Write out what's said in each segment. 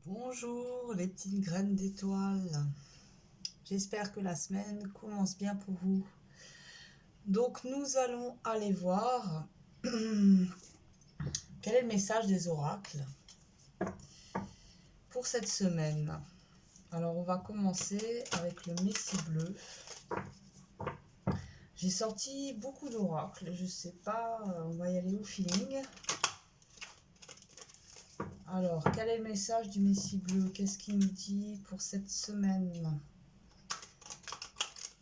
Bonjour les petites graines d'étoiles, j'espère que la semaine commence bien pour vous. Donc nous allons aller voir quel est le message des oracles pour cette semaine. Alors on va commencer avec le Messie bleu. J'ai sorti beaucoup d'oracles, je sais pas, on va y aller au feeling. Alors quel est le message du Messie bleu? Qu'est-ce qu'il nous dit pour cette semaine?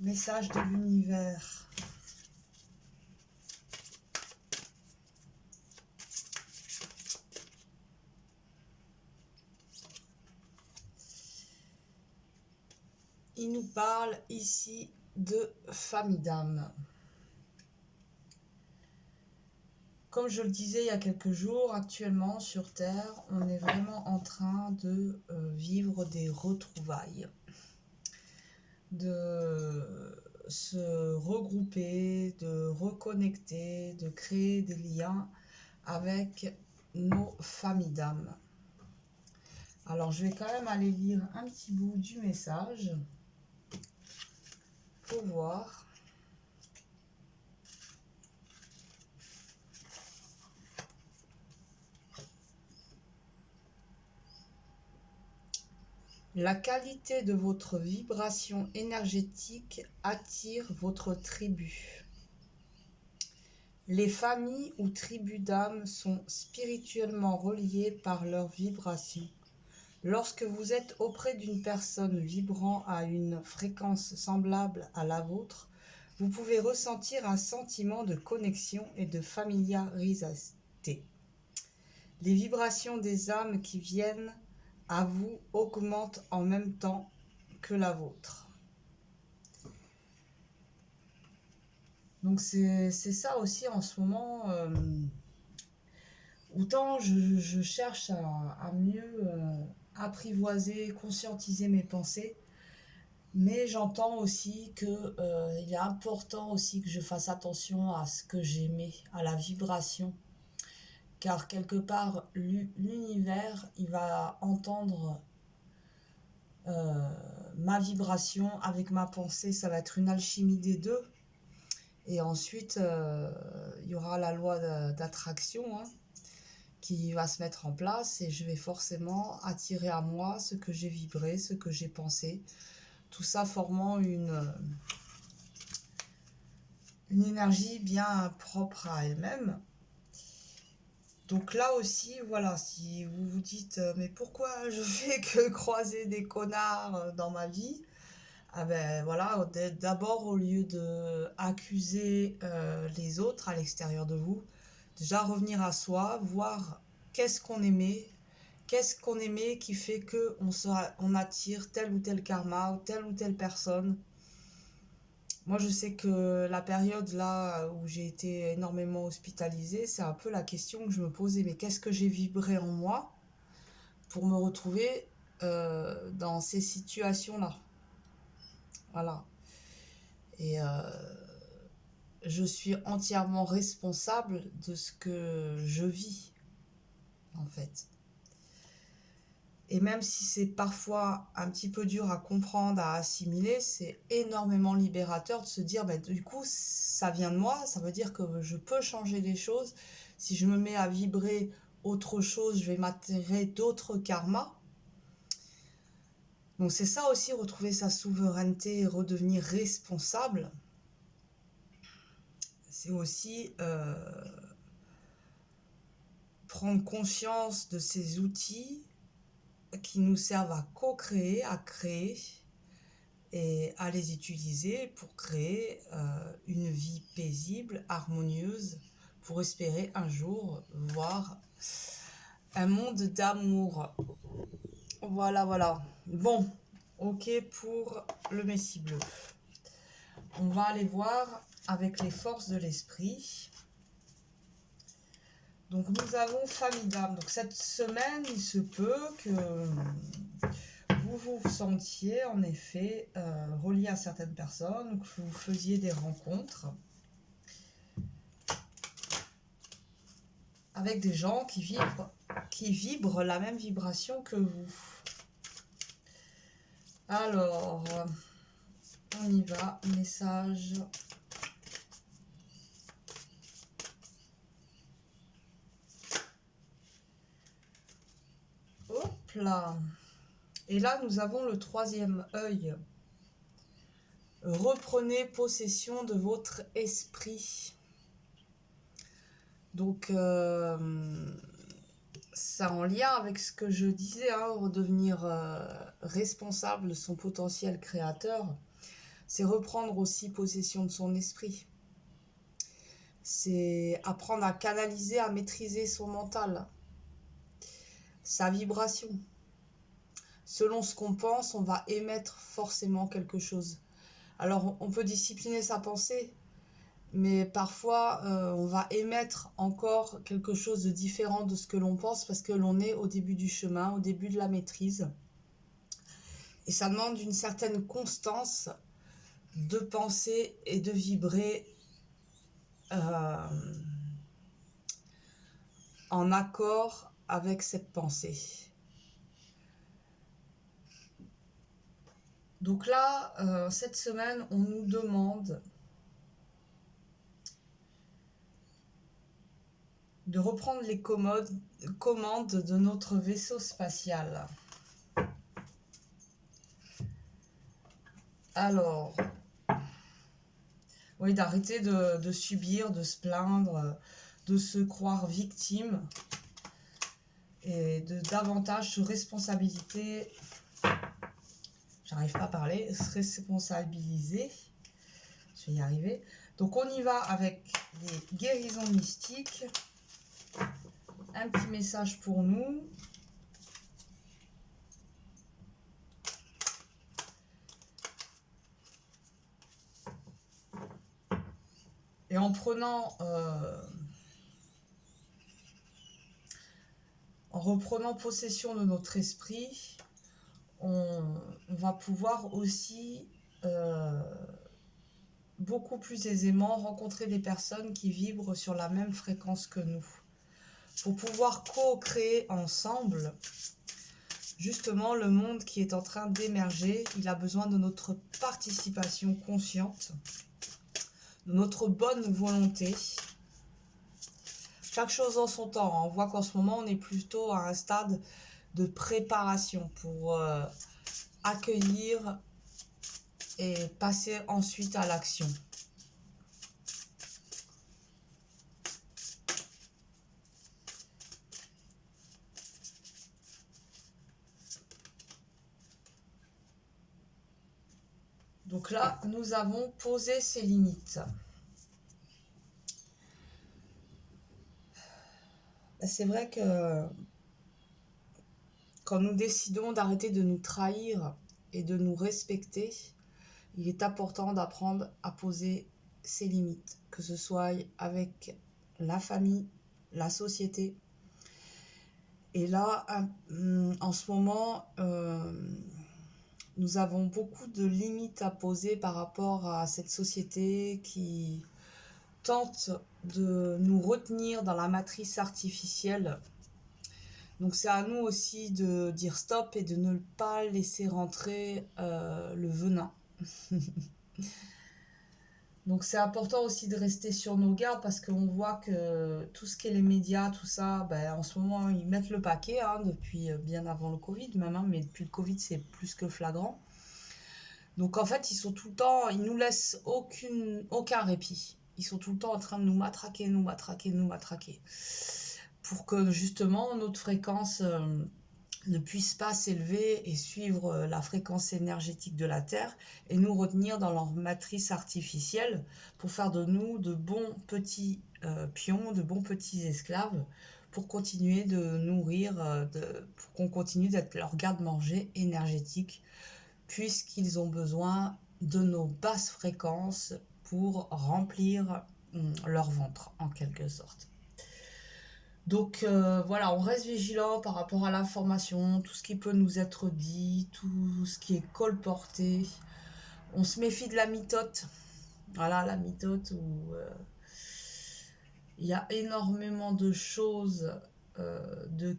Message de l'univers. Il nous parle ici de famille d'âme. Comme je le disais il y a quelques jours, actuellement sur Terre, on est vraiment en train de vivre des retrouvailles, de se regrouper, de reconnecter, de créer des liens avec nos familles d'âme. Alors je vais quand même aller lire un petit bout du message pour voir. La qualité de votre vibration énergétique attire votre tribu. Les familles ou tribus d'âmes sont spirituellement reliées par leur vibration. Lorsque vous êtes auprès d'une personne vibrant à une fréquence semblable à la vôtre, vous pouvez ressentir un sentiment de connexion et de familiarité. Les vibrations des âmes qui viennent à vous augmente en même temps que la vôtre. Donc c'est ça aussi en ce moment. Autant je cherche à mieux apprivoiser, conscientiser mes pensées, mais j'entends aussi que il est important aussi que je fasse attention à ce que j'émets, à la vibration. Car quelque part, l'univers, il va entendre ma vibration avec ma pensée, ça va être une alchimie des deux. Et ensuite, il y aura la loi d'attraction qui va se mettre en place et je vais forcément attirer à moi ce que j'ai vibré, ce que j'ai pensé. Tout ça formant une énergie bien propre à elle-même. Donc là aussi, voilà, si vous vous dites « mais pourquoi je fais que croiser des connards dans ma vie ?» Ah ben voilà, d'abord au lieu de accuser les autres à l'extérieur de vous, déjà revenir à soi, voir qu'est-ce qu'on aimait qui fait que on attire tel ou tel karma ou telle personne. Moi je sais que la période là où j'ai été énormément hospitalisée, c'est un peu la question que je me posais, mais qu'est-ce que j'ai vibré en moi pour me retrouver dans ces situations-là? Voilà. Et je suis entièrement responsable de ce que je vis, en fait. Et même si c'est parfois un petit peu dur à comprendre, à assimiler, c'est énormément libérateur de se dire, bah, du coup, ça vient de moi, ça veut dire que je peux changer les choses. Si je me mets à vibrer autre chose, je vais m'attirer d'autres karmas. Donc c'est ça aussi, retrouver sa souveraineté et redevenir responsable. C'est aussi prendre conscience de ces outils qui nous servent à co-créer, à créer et à les utiliser pour créer une vie paisible, harmonieuse, pour espérer un jour voir un monde d'amour. Voilà, voilà. Bon, ok pour le Messie bleu. On va aller voir avec les forces de l'esprit. Donc nous avons famille d'âme. Donc cette semaine, il se peut que vous vous sentiez en effet relié à certaines personnes, que vous faisiez des rencontres avec des gens qui vibrent qui vibrent la même vibration que vous. Alors, on y va, message. Hop là. Et là, nous avons le troisième œil. Reprenez possession de votre esprit. Donc, ça en lien avec ce que je disais, hein, redevenir responsable de son potentiel créateur, c'est reprendre aussi possession de son esprit. C'est apprendre à canaliser, à maîtriser son mental, sa vibration. Selon ce qu'on pense, on va émettre forcément quelque chose. Alors, on peut discipliner sa pensée, mais parfois, on va émettre encore quelque chose de différent de ce que l'on pense parce que l'on est au début du chemin, au début de la maîtrise. Et ça demande une certaine constance de penser et de vibrer en accord avec cette pensée. Donc là, cette semaine, on nous demande de reprendre les commandes de notre vaisseau spatial. Alors, oui, d'arrêter de subir, de se plaindre, de se croire victime et de davantage se responsabiliser. J'arrive pas à parler, se responsabiliser. Je vais y arriver. Donc on y va avec les guérisons mystiques. Un petit message pour nous. Et en reprenant possession de notre esprit, on va pouvoir aussi beaucoup plus aisément rencontrer des personnes qui vibrent sur la même fréquence que nous. Pour pouvoir co-créer ensemble, justement, le monde qui est en train d'émerger, il a besoin de notre participation consciente, de notre bonne volonté. Chaque chose en son temps. On voit qu'en ce moment, on est plutôt à un stade de préparation pour accueillir et passer ensuite à l'action. Donc là, nous avons posé ces limites. C'est vrai que quand nous décidons d'arrêter de nous trahir et de nous respecter, il est important d'apprendre à poser ses limites, que ce soit avec la famille, la société. Et là, en ce moment, nous avons beaucoup de limites à poser par rapport à cette société qui tente de nous retenir dans la matrice artificielle. Donc c'est à nous aussi de dire stop et de ne pas laisser rentrer le venin. Donc c'est important aussi de rester sur nos gardes parce qu'on voit que tout ce qui est les médias, tout ça, ben, en ce moment ils mettent le paquet, hein, depuis bien avant le Covid même, hein, mais depuis le Covid c'est plus que flagrant. Donc en fait ils sont tout le temps, ils nous laissent aucun répit. Ils sont tout le temps en train de nous matraquer, pour que justement notre fréquence ne puisse pas s'élever et suivre la fréquence énergétique de la Terre et nous retenir dans leur matrice artificielle pour faire de nous de bons petits pions, de bons petits esclaves pour continuer de nourrir, pour qu'on continue d'être leur garde-manger énergétique puisqu'ils ont besoin de nos basses fréquences pour remplir leur ventre en quelque sorte. Donc voilà, on reste vigilant par rapport à l'information, tout ce qui peut nous être dit, tout ce qui est colporté. On se méfie de la mitote. Voilà, la mitote où il y a énormément de choses de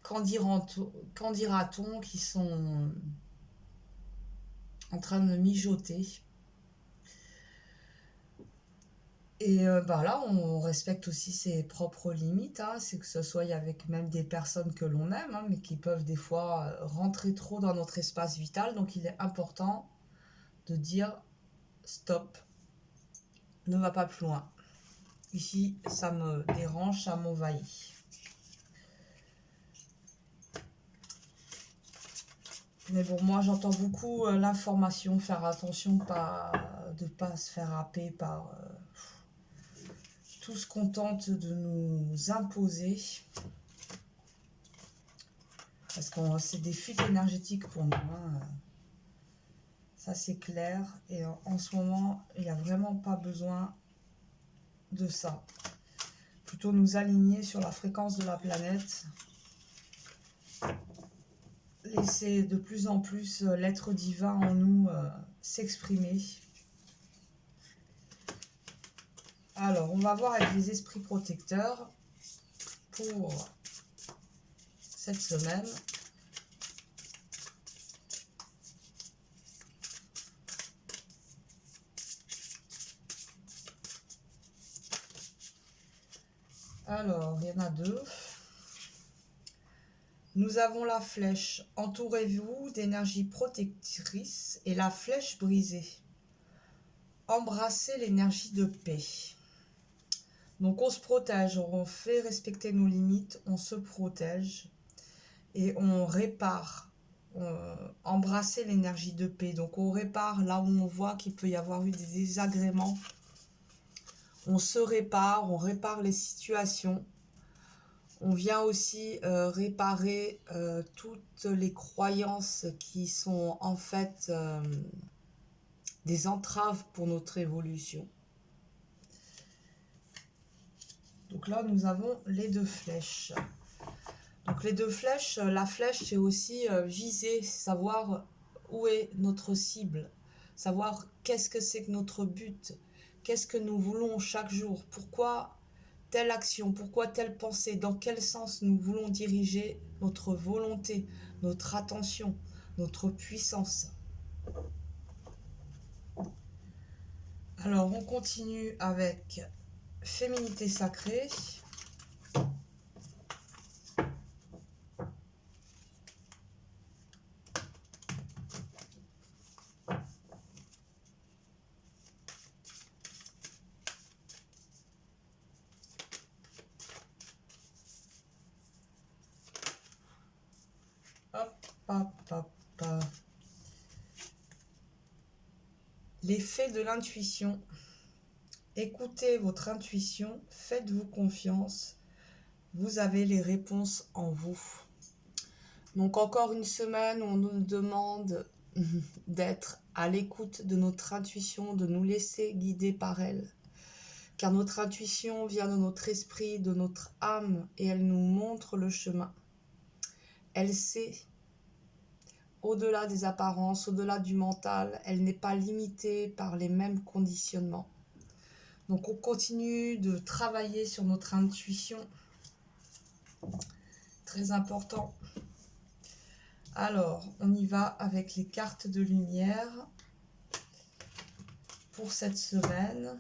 qu'en dira-t-on qui sont en train de mijoter. Et bah là, on respecte aussi ses propres limites, hein. C'est que ce soit avec même des personnes que l'on aime, hein, mais qui peuvent des fois rentrer trop dans notre espace vital. Donc il est important de dire stop, ne va pas plus loin. Ici, ça me dérange, ça m'envahit. Mais bon, moi j'entends beaucoup l'information, faire attention de ne pas se faire happer par tout ce qu'on tente de nous imposer. Parce que c'est des fuites énergétiques pour nous, hein. Ça c'est clair. Et en ce moment, il n'y a vraiment pas besoin de ça. Plutôt nous aligner sur la fréquence de la planète. Laisser de plus en plus l'être divin en nous s'exprimer. Alors, on va voir avec les esprits protecteurs pour cette semaine. Alors, il y en a deux. Nous avons la flèche. Entourez-vous d'énergie protectrice et la flèche brisée. Embrassez l'énergie de paix. Donc on se protège, on fait respecter nos limites, on se protège et on répare. Embrasser l'énergie de paix. Donc on répare là où on voit qu'il peut y avoir eu des désagréments. On se répare, on répare les situations. On vient aussi réparer toutes les croyances qui sont en fait des entraves pour notre évolution. Donc là, nous avons les deux flèches. Donc les deux flèches, la flèche, c'est aussi viser, savoir où est notre cible, savoir qu'est-ce que c'est que notre but, qu'est-ce que nous voulons chaque jour, pourquoi telle action, pourquoi telle pensée, dans quel sens nous voulons diriger notre volonté, notre attention, notre puissance. Alors, on continue avec féminité sacrée. Hop, hop, hop, hop. L'effet de l'intuition. Écoutez votre intuition, faites-vous confiance, vous avez les réponses en vous. Donc encore une semaine où on nous demande d'être à l'écoute de notre intuition, de nous laisser guider par elle. Car notre intuition vient de notre esprit, de notre âme, et elle nous montre le chemin. Elle sait, au-delà des apparences, au-delà du mental, elle n'est pas limitée par les mêmes conditionnements. Donc on continue de travailler sur notre intuition. Très important. Alors, on y va avec les cartes de lumière pour cette semaine.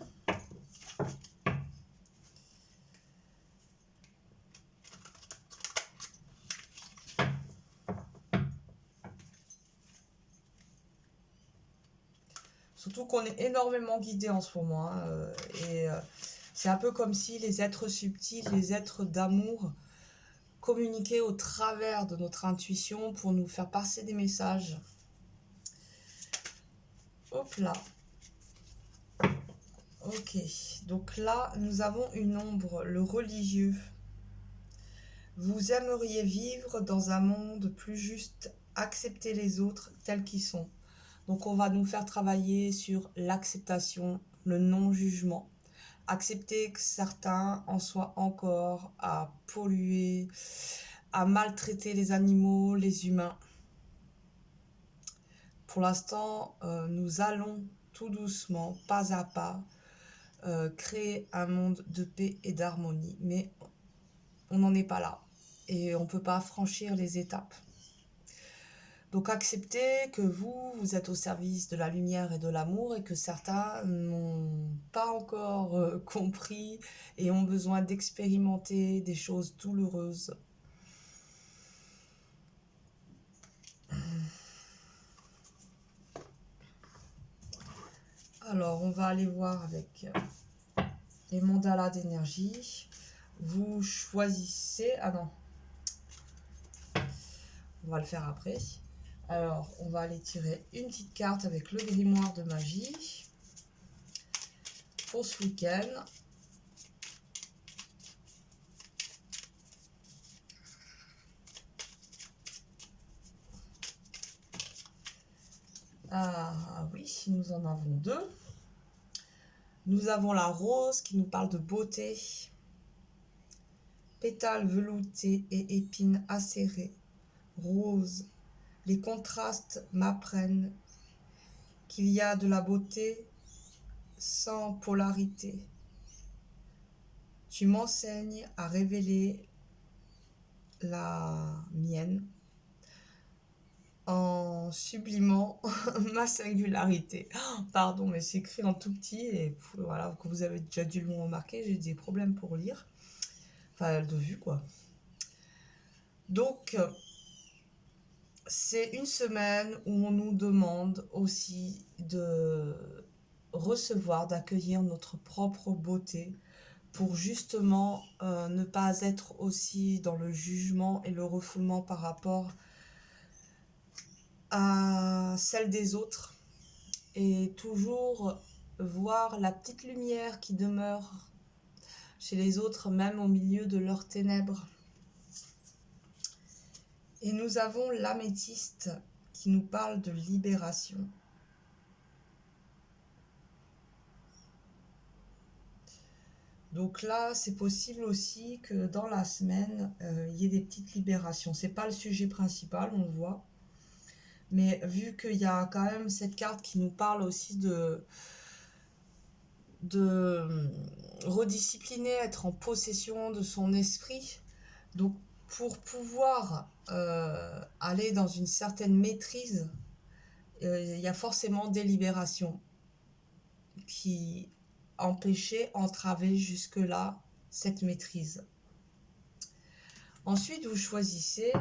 Surtout qu'on est énormément guidé en ce moment, hein, et c'est un peu comme si les êtres subtils, les êtres d'amour communiquaient au travers de notre intuition pour nous faire passer des messages. Hop là. Ok, donc là, nous avons une ombre, le religieux. Vous aimeriez vivre dans un monde plus juste, accepter les autres tels qu'ils sont. Donc on va nous faire travailler sur l'acceptation, le non-jugement. Accepter que certains en soient encore à polluer, à maltraiter les animaux, les humains. Pour l'instant, nous allons tout doucement, pas à pas, créer un monde de paix et d'harmonie. Mais on n'en est pas là. et on ne peut pas franchir les étapes. Donc acceptez que vous êtes au service de la lumière et de l'amour et que certains n'ont pas encore compris et ont besoin d'expérimenter des choses douloureuses. Alors, on va aller voir avec les mandalas d'énergie. Vous choisissez... Ah non. On va le faire après. Alors, on va aller tirer une petite carte avec le grimoire de magie pour ce week-end. Ah oui, nous en avons deux. Nous avons la rose qui nous parle de beauté. Pétales veloutés et épines acérées. Rose. Les contrastes m'apprennent qu'il y a de la beauté sans polarité. Tu m'enseignes à révéler la mienne en sublimant ma singularité. Pardon, mais c'est écrit en tout petit et voilà, que vous avez déjà dû le remarquer, j'ai des problèmes pour lire. Enfin, de vue, quoi. Donc, c'est une semaine où on nous demande aussi de recevoir, d'accueillir notre propre beauté pour justement ne pas être aussi dans le jugement et le refoulement par rapport à celle des autres et toujours voir la petite lumière qui demeure chez les autres, même au milieu de leurs ténèbres. Et nous avons l'améthyste qui nous parle de libération. Donc là, c'est possible aussi que dans la semaine, il y ait des petites libérations. C'est pas le sujet principal, on le voit. Mais vu qu'il y a quand même cette carte qui nous parle aussi de rediscipliner, être en possession de son esprit. Donc pour pouvoir aller dans une certaine maîtrise, il y a forcément des libérations qui empêchaient, entravaient jusque-là cette maîtrise. Ensuite, vous choisissez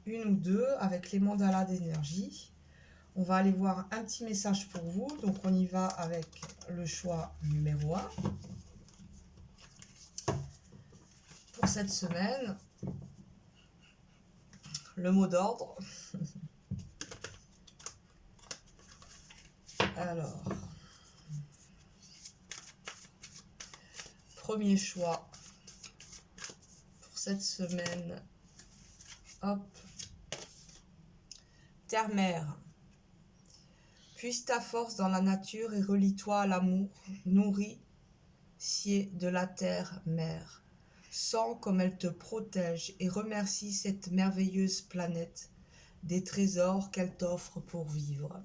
une ou deux avec les mandalas d'énergie. On va aller voir un petit message pour vous. Donc on y va avec le choix numéro 1. Pour cette semaine, le mot d'ordre. Alors, premier choix pour cette semaine. Hop. Terre-mère. Puise ta force dans la nature et relie-toi à l'amour, nourricier de la terre-mère. Sens comme elle te protège et remercie cette merveilleuse planète des trésors qu'elle t'offre pour vivre.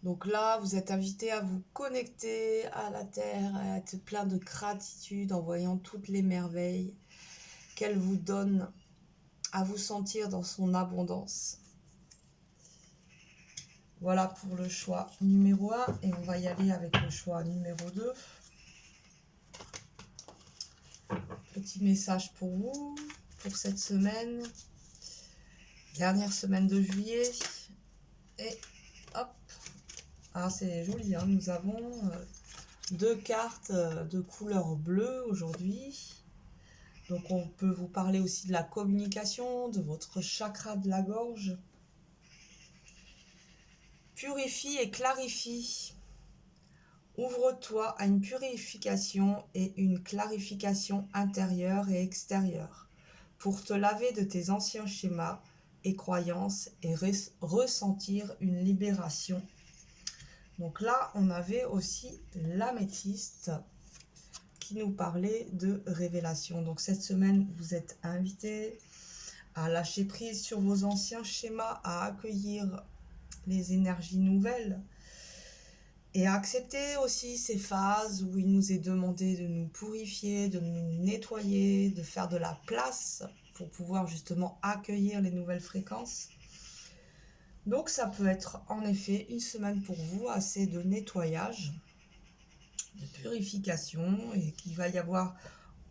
Donc là, vous êtes invité à vous connecter à la terre, à être plein de gratitude en voyant toutes les merveilles qu'elle vous donne, à vous sentir dans son abondance. Voilà pour le choix numéro 1 et on va y aller avec le choix numéro 2. Petit message pour vous, pour cette semaine, dernière semaine de juillet. Et hop, ah c'est joli, hein, nous avons deux cartes de couleur bleue aujourd'hui. Donc on peut vous parler aussi de la communication, de votre chakra de la gorge. Purifie et clarifie. Ouvre-toi à une purification et une clarification intérieure et extérieure pour te laver de tes anciens schémas et croyances et ressentir une libération. Donc là, on avait aussi l'améthyste qui nous parlait de révélation. Donc cette semaine, vous êtes invités à lâcher prise sur vos anciens schémas, à accueillir les énergies nouvelles Et accepter aussi ces phases où il nous est demandé de nous purifier, de nous nettoyer, de faire de la place pour pouvoir justement accueillir les nouvelles fréquences. Donc ça peut être en effet une semaine pour vous assez de nettoyage, de purification, et qu'il va y avoir,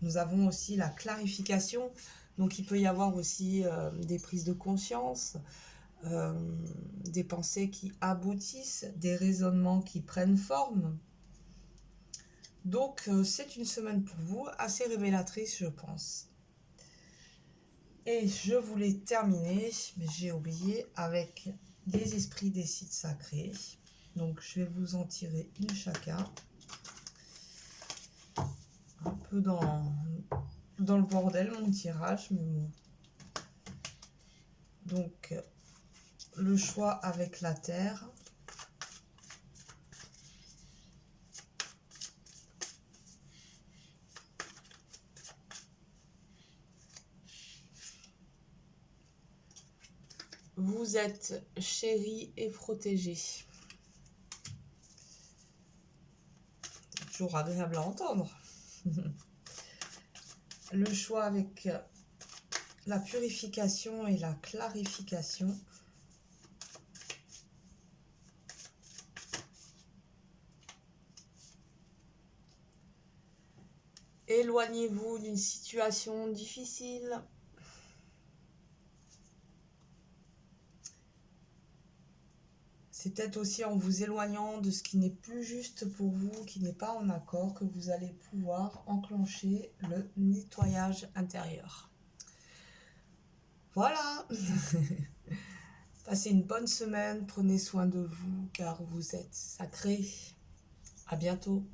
nous avons aussi la clarification, donc il peut y avoir aussi des prises de conscience, euh, des pensées qui aboutissent, des raisonnements qui prennent forme. Donc c'est une semaine pour vous assez révélatrice, je pense. Et je voulais terminer, mais j'ai oublié, avec des esprits des sites sacrés. Donc je vais vous en tirer une chacun. Un peu dans le bordel mon tirage, mais bon. Donc le choix avec la terre. Vous êtes chéri et protégé. C'est toujours agréable à entendre. Le choix avec la purification et la clarification. Éloignez-vous d'une situation difficile. C'est peut-être aussi en vous éloignant de ce qui n'est plus juste pour vous, qui n'est pas en accord, que vous allez pouvoir enclencher le nettoyage intérieur. Voilà. Passez une bonne semaine, prenez soin de vous car vous êtes sacrés. À bientôt.